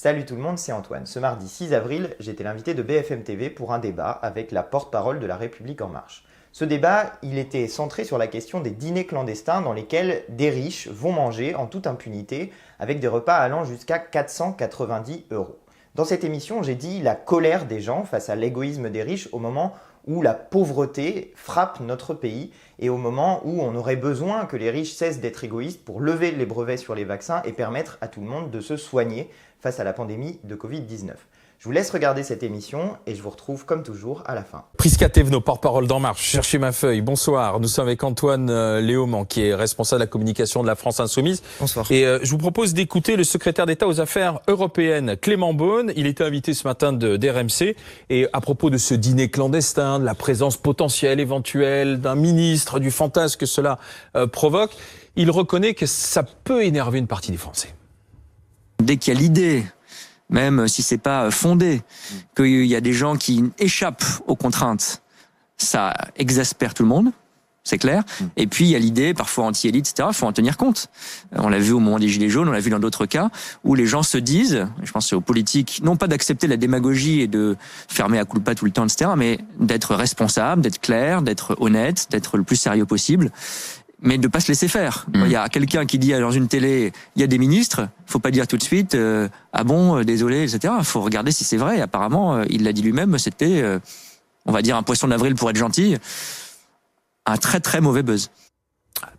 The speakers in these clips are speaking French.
Salut tout le monde, c'est Antoine. Ce mardi 6 avril, j'étais l'invité de BFM TV pour un débat avec la porte-parole de La République En Marche. Ce débat, il était centré sur la question des dîners clandestins dans lesquels des riches vont manger en toute impunité avec des repas allant jusqu'à 490 €. Dans cette émission, j'ai dit la colère des gens face à l'égoïsme des riches au moment où la pauvreté frappe notre pays et au moment où on aurait besoin que les riches cessent d'être égoïstes pour lever les brevets sur les vaccins et permettre à tout le monde de se soigner face à la pandémie de Covid-19. Je vous laisse regarder cette émission et je vous retrouve comme toujours à la fin. Prisca Thévenot, porte-parole d'En Marche. Cherchez ma feuille. Bonsoir. Nous sommes avec Antoine Léaumont, qui est responsable de la communication de la France Insoumise. Bonsoir. Et je vous propose d'écouter le secrétaire d'État aux Affaires européennes, Clément Beaune. Il était invité ce matin d'RMC. Et à propos de ce dîner clandestin, de la présence potentielle, éventuelle d'un ministre, du fantasme que cela provoque, il reconnaît que ça peut énerver une partie des Français. Dès qu'il y a l'idée, même si c'est pas fondé, qu'il y a des gens qui échappent aux contraintes, ça exaspère tout le monde, c'est clair. Et puis il y a l'idée, parfois anti-élite, etc. Il faut en tenir compte. On l'a vu au moment des Gilets jaunes, on l'a vu dans d'autres cas, où les gens se disent, je pense que c'est aux politiques, non pas d'accepter la démagogie et de fermer à culpa tout le temps, etc., mais d'être responsable, d'être clair, d'être honnête, d'être le plus sérieux possible. Mais de pas se laisser faire. Il y a quelqu'un qui dit dans une télé, il y a des ministres, faut pas dire tout de suite, ah bon, désolé, etc. Faut regarder si c'est vrai. Apparemment, il l'a dit lui-même, c'était, on va dire un poisson d'avril pour être gentil, un très très mauvais buzz.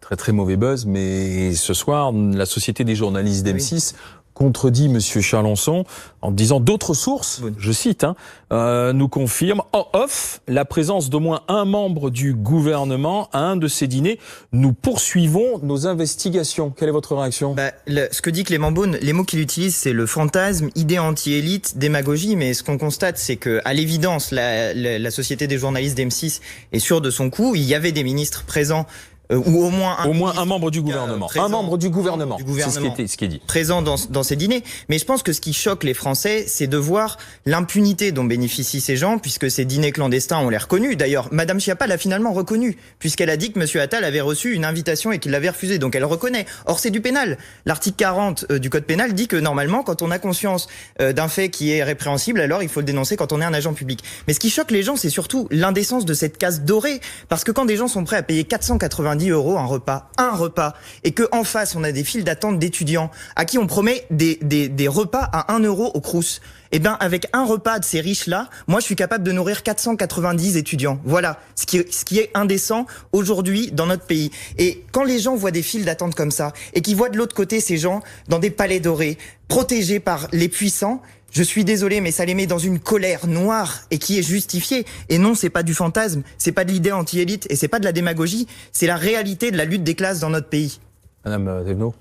Très très mauvais buzz, mais ce soir, la Société des journalistes d'M6 contredit Monsieur Chalençon en disant d'autres sources, je cite, nous confirment en off la présence d'au moins un membre du gouvernement à un de ces dîners. Nous poursuivons nos investigations. Quelle est votre réaction ? Ce que dit Clément Beaune, les mots qu'il utilise, c'est le fantasme, idée anti-élite, démagogie. Mais ce qu'on constate, c'est que, à l'évidence, la Société des journalistes d'M6 est sûre de son coup. Il y avait des ministres présents. Ou au moins un membre du gouvernement. Un membre du gouvernement. C'est ce qui est dit. Présent dans ces dîners. Mais je pense que ce qui choque les Français, c'est de voir l'impunité dont bénéficient ces gens, puisque ces dîners clandestins, on les reconnu. D'ailleurs, Madame Schiappa l'a finalement reconnu, puisqu'elle a dit que Monsieur Attal avait reçu une invitation et qu'il l'avait refusée. Donc elle reconnaît. Or, c'est du pénal. L'article 40 du Code pénal dit que normalement, quand on a conscience d'un fait qui est répréhensible, alors il faut le dénoncer quand on est un agent public. Mais ce qui choque les gens, c'est surtout l'indécence de cette case dorée. Parce que quand des gens sont prêts à payer 490 € un repas, et que en face on a des files d'attente d'étudiants à qui on promet des repas à 1 € au Crous, et bien avec un repas de ces riches-là, moi je suis capable de nourrir 490 étudiants. Voilà ce qui est indécent aujourd'hui dans notre pays. Et quand les gens voient des files d'attente comme ça, et qu'ils voient de l'autre côté ces gens dans des palais dorés, protégés par les puissants, je suis désolé, mais ça les met dans une colère noire et qui est justifiée. Et non, c'est pas du fantasme, c'est pas de l'idée anti-élite et c'est pas de la démagogie, c'est la réalité de la lutte des classes dans notre pays. Madame Thévenot.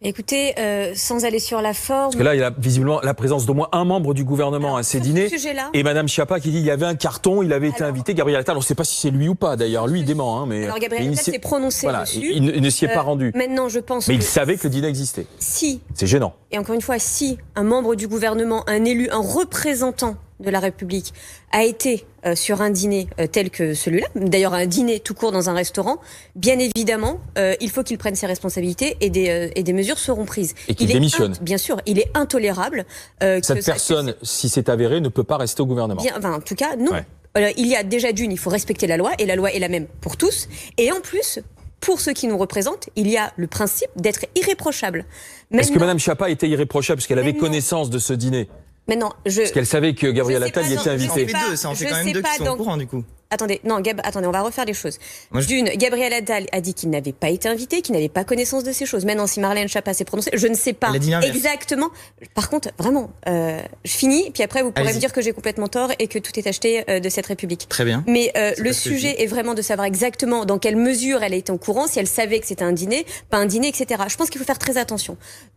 Écoutez, sans aller sur la forme... Parce que là, il y a visiblement la présence d'au moins un membre du gouvernement à ces dîners. Et Madame Schiappa qui dit qu'il y avait un carton, il avait été invité. Gabriel Attal, on ne sait pas si c'est lui ou pas d'ailleurs. Lui, il dément. Mais alors Gabriel Attal s'est prononcé dessus. Il ne s'y est pas rendu. Maintenant, je pense mais il savait que le dîner existait. Si. C'est gênant. Et encore une fois, si un membre du gouvernement, un élu, un représentant de la République a été sur un dîner tel que celui-là, d'ailleurs un dîner tout court dans un restaurant, bien évidemment, il faut qu'il prenne ses responsabilités et des mesures seront prises. Et qu'il démissionne. Bien sûr, il est intolérable. Cette personne, si c'est avéré, ne peut pas rester au gouvernement. En tout cas, non. Ouais. Il y a déjà il faut respecter la loi, et la loi est la même pour tous. Et en plus, pour ceux qui nous représentent, il y a le principe d'être irréprochable. Est-ce que Mme Schiappa était irréprochable parce qu'elle avait connaissance de ce dîner ? Parce qu'elle savait que Gabriel Attal y était invité. Ça en fait quand même deux qui sont au courant du coup. Attendez, on va refaire les choses. Gabriel Attal a dit qu'il n'avait pas été invité, qu'il n'avait pas connaissance de ces choses. Maintenant, si Marlène Schiappa s'est prononcée, je ne sais pas exactement. Par contre, vraiment, je finis, puis après vous pourrez me dire que j'ai complètement tort et que tout est acheté de cette République. Très bien. Mais le sujet est vraiment de savoir exactement dans quelle mesure elle a été au courant, si elle savait que c'était un dîner, pas un dîner, etc. Je pense qu'il faut faire très attention.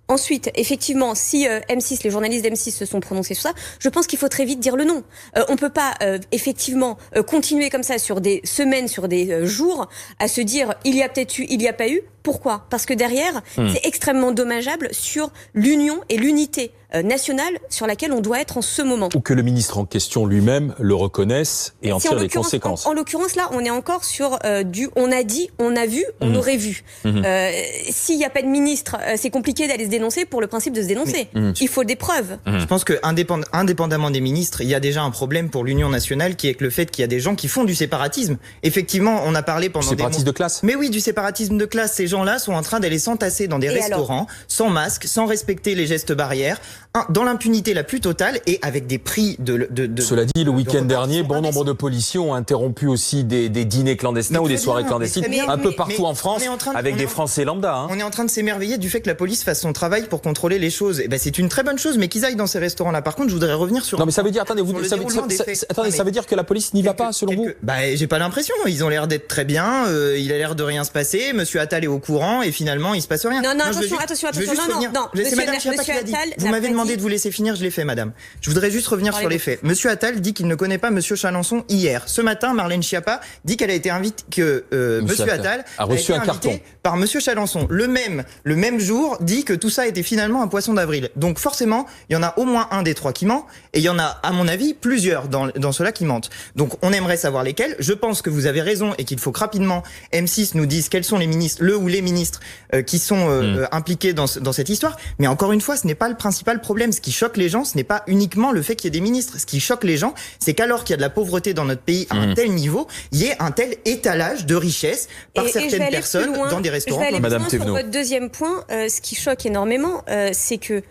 Ensuite, effectivement, si M6, les journalistes d'M6 se sont prononcés sur ça, je pense qu'il faut très vite dire le non. On peut pas effectivement continuer comme ça sur des semaines, sur des jours, à se dire il y a peut-être eu, il n'y a pas eu. Pourquoi ? Parce que derrière, c'est extrêmement dommageable sur l'union et l'unité nationale sur laquelle on doit être en ce moment. Ou que le ministre en question lui-même le reconnaisse et en tire les conséquences. En l'occurrence, là, on est encore sur du on a dit, on a vu, on aurait vu. S'il n'y a pas de ministre, c'est compliqué d'aller se dénoncer pour le principe de se dénoncer. Il faut des preuves. Je pense que indépendamment des ministres, il y a déjà un problème pour l'Union nationale qui est que le fait qu'il y a des gens qui font du séparatisme. Effectivement, on a parlé pendant séparatisme de classe. Mais oui, du séparatisme de classe. Ces gens-là sont en train d'aller s'entasser dans des restaurants, sans masque, sans respecter les gestes barrières, dans l'impunité la plus totale et avec des prix de Cela dit, le week-end dernier, bon nombre de policiers ont interrompu aussi des dîners clandestins ou des soirées clandestines un peu partout en France avec des Français lambda. On est en train de s'émerveiller du fait que la police fasse son travail pour contrôler les choses. Et ben c'est une très bonne chose, mais qu'ils aillent dans ces restaurants-là. Par contre, je voudrais revenir sur. Non, mais ça veut dire, ça veut dire que la police n'y va pas, selon vous? Bah, j'ai pas l'impression. Ils ont l'air d'être très bien. Il a l'air de rien se passer. Monsieur Attal est au courant et finalement il se passe rien. Non, attention. Non. Madame Schiappa qui l'a dit. Vous m'avez demandé de vous laisser finir, je l'ai fait, madame. Je voudrais juste revenir sur les faits. Monsieur Attal dit qu'il ne connaît pas Monsieur Chalençon hier. Ce matin, Marlène Schiappa dit qu'elle a été invitée, que Monsieur Attal a reçu un carton par Monsieur Chalençon. Le même jour dit que tout ça était finalement un poisson d'avril. Donc forcément, il y en a au moins un des trois qui ment et il y en a, à mon avis, plusieurs dans ceux-là qui mentent. Donc on aimerait savoir lesquels. Je pense que vous avez raison et qu'il faut que rapidement M6 nous dise quels sont les ministres, les ministres qui sont impliqués dans cette histoire. Mais encore une fois, ce n'est pas le principal problème. Ce qui choque les gens, ce n'est pas uniquement le fait qu'il y ait des ministres. Ce qui choque les gens, c'est qu'alors qu'il y a de la pauvreté dans notre pays à un tel niveau, il y ait un tel étalage de richesse par certaines personnes dans des restaurants. Madame Thévenot. Sur votre deuxième point, ce qui choque énormément, c'est que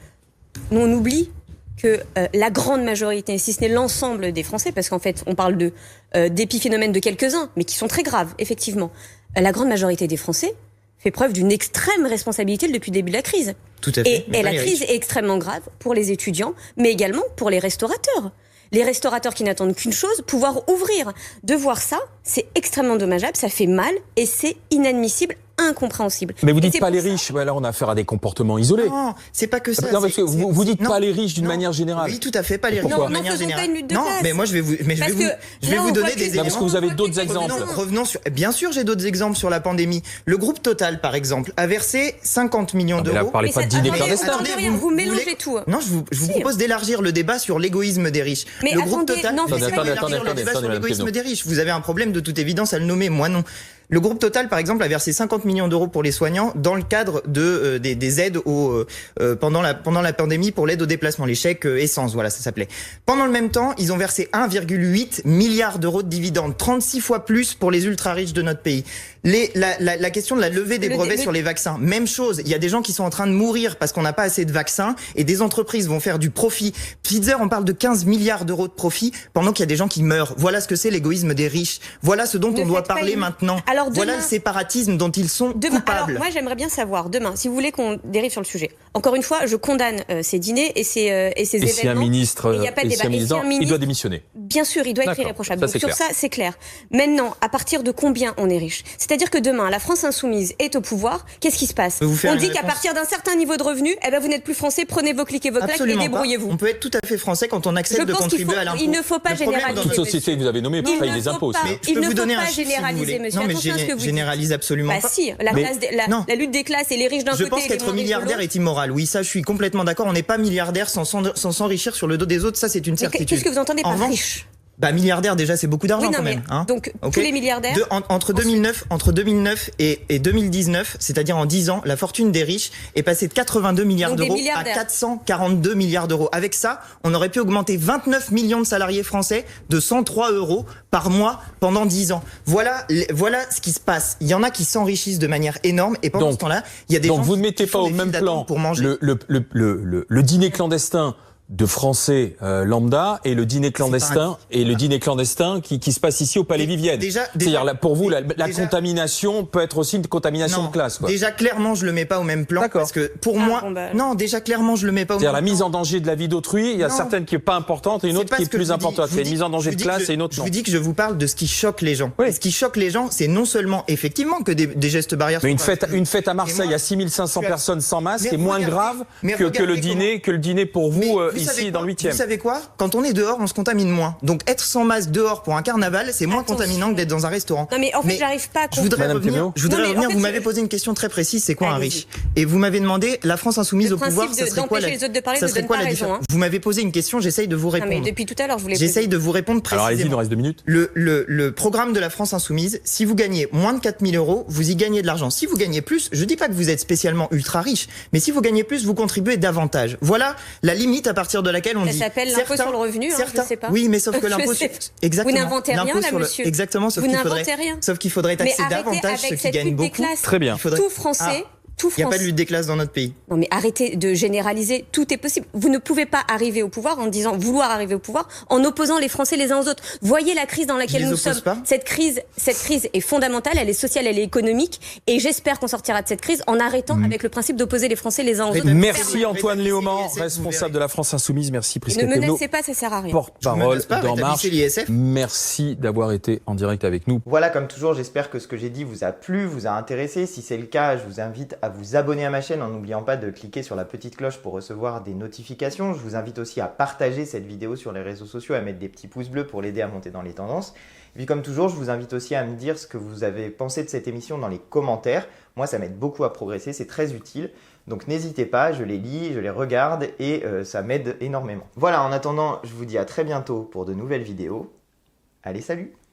on oublie que la grande majorité, si ce n'est l'ensemble des Français, parce qu'en fait on parle d'épiphénomènes de quelques-uns, mais qui sont très graves, effectivement, la grande majorité des Français fait preuve d'une extrême responsabilité depuis le début de la crise. Tout à fait. Et la crise est extrêmement grave pour les étudiants, mais également pour les restaurateurs. Les restaurateurs qui n'attendent qu'une chose, pouvoir ouvrir. De voir ça, c'est extrêmement dommageable, ça fait mal et c'est inadmissible, incompréhensible. Mais vous dites pas les riches, là on a affaire à des comportements isolés. Non, c'est pas que ça. Non, parce que vous dites pas les riches d'une manière générale. Oui, tout à fait, pas les riches d'une manière générale. Pas une lutte de classe. Mais moi je vais vous donner des exemples. Parce que vous avez d'autres exemples. Revenons sur. Bien sûr, j'ai d'autres exemples sur la pandémie. Le groupe Total, par exemple, a versé 50 millions d'euros. Là, vous parlez pas de dîner clandestin. Vous mélangez tout. Non, je vous propose d'élargir le débat sur l'égoïsme des riches. Mais le groupe Total. Attendez, l'égoïsme des riches. Vous avez un problème de toute évidence à le nommer, moi non. Le groupe Total, par exemple, a versé 50 millions d'euros pour les soignants dans le cadre des aides pendant la pandémie pour l'aide au déplacement, les chèques essence, voilà, ça s'appelait. Pendant le même temps, ils ont versé 1,8 milliard d'euros de dividendes, 36 fois plus pour les ultra riches de notre pays. La question de la levée des brevets sur les vaccins, même chose. Il y a des gens qui sont en train de mourir parce qu'on n'a pas assez de vaccins et des entreprises vont faire du profit. Pfizer, on parle de 15 milliards d'euros de profit pendant qu'il y a des gens qui meurent. Voilà ce que c'est l'égoïsme des riches. Voilà ce dont on doit parler maintenant. Alors demain, voilà le séparatisme dont ils sont coupables. Alors moi j'aimerais bien savoir demain, si vous voulez qu'on dérive sur le sujet. Encore une fois, je condamne ces dîners et ces événements. Si un ministre, il n'y a pas de débat. Il doit démissionner. Bien sûr, il doit être irréprochable. Donc sur ça, c'est clair. Maintenant, à partir de combien on est riche? C'est-à-dire que demain, la France insoumise est au pouvoir. Qu'est-ce qui se passe? On dit qu'à partir d'un certain niveau de revenus, vous n'êtes plus français. Prenez vos clics et vos claques et débrouillez-vous. On peut être tout à fait français quand on accepte de contribuer à l'impôt. Il ne faut pas généraliser. Toute société que vous avez nommée paye des impôts. Il ne faut pas généraliser, monsieur. Non, mais je généralise absolument pas. Bah si, la lutte des classes et les riches d'un côté. Je pense qu'être milliardaire est immoral. Oui, ça, je suis complètement d'accord. On n'est pas milliardaire sans s'enrichir sur le dos des autres. Ça, c'est une certitude. Qu'est-ce que vous entendez par riche? Bah milliardaire déjà c'est beaucoup d'argent quand même. Donc tous les milliardaires. Entre 2009 et 2019, c'est-à-dire en 10 ans, la fortune des riches est passée de 82 milliards d'euros à 442 milliards d'euros. Avec ça, on aurait pu augmenter 29 millions de salariés français de 103 euros par mois pendant 10 ans. Voilà ce qui se passe. Il y en a qui s'enrichissent de manière énorme et pendant ce temps-là, il y a des gens vous ne mettez pas au même plan pour manger. Le dîner clandestin de Français lambda et le dîner clandestin qui se passe ici au Palais Vivienne. C'est-à-dire là, pour vous la contamination peut être aussi une contamination de classe. Quoi. Déjà clairement je le mets pas au même plan parce que pour moi déjà clairement je le mets pas au même plan. C'est-à-dire la mise en danger de la vie d'autrui, il y a certaines qui est pas importante et une autre qui est plus importante. C'est une mise en danger de classe et une autre non. Je vous dis que je vous parle de ce qui choque les gens. Oui. Ce qui choque les gens, c'est non seulement effectivement que des gestes barrières. Mais une fête à Marseille à 6500 personnes sans masque est moins grave que le dîner pour vous ici dans le 8e. Vous savez quoi? Quand on est dehors, on se contamine moins. Donc être sans masque dehors pour un carnaval, c'est moins contaminant que d'être dans un restaurant. Non mais en fait, j'arrive pas à Je voudrais comprendre. revenir, vous m'avez posé une question très précise, c'est quoi un riche? Et vous m'avez demandé, la France insoumise au pouvoir, ça serait quoi la différence? Vous m'avez posé une question, j'essaye de vous répondre. Non mais depuis tout à l'heure, je voulais J'essaye de vous répondre précisément. Alors allez-y, il nous reste 2 minutes. Le programme de la France insoumise, si vous gagnez moins de 4 000 €, vous y gagnez de l'argent. Si vous gagnez plus, je dis pas que vous êtes spécialement ultra riche, mais si vous gagnez plus, vous contribuez davantage. Voilà la limite à partir de laquelle on dit. Ça s'appelle l'impôt sur le revenu, je sais pas. Oui, mais sauf que l'impôt exactement. Vous n'inventez rien là, monsieur. Exactement, sauf qu'il faudrait taxer davantage ceux qui gagnent beaucoup. Très bien. Tout français. Il n'y a pas de lutte des classes dans notre pays. Non mais arrêtez de généraliser, tout est possible. Vous ne pouvez pas arriver au pouvoir en disant vouloir arriver au pouvoir en opposant les Français les uns aux autres. Voyez la crise dans laquelle nous sommes. Cette crise est fondamentale, elle est sociale, elle est économique et j'espère qu'on sortira de cette crise en arrêtant avec le principe d'opposer les Français les uns aux autres. Merci Antoine Léaumont, responsable de la France Insoumise. Merci Prisca Thévenot. Ne me menacez pas, ça sert à rien. Porte-parole d'En Marche. Merci d'avoir été en direct avec nous. Voilà, comme toujours, j'espère que ce que j'ai dit vous a plu, vous a intéressé. Si c'est le cas, je vous invite à vous abonner à ma chaîne en n'oubliant pas de cliquer sur la petite cloche pour recevoir des notifications. Je vous invite aussi à partager cette vidéo sur les réseaux sociaux, à mettre des petits pouces bleus pour l'aider à monter dans les tendances. Et puis comme toujours, je vous invite aussi à me dire ce que vous avez pensé de cette émission dans les commentaires. Moi, ça m'aide beaucoup à progresser, c'est très utile. Donc n'hésitez pas, je les lis, je les regarde et ça m'aide énormément. Voilà, en attendant, je vous dis à très bientôt pour de nouvelles vidéos. Allez, salut!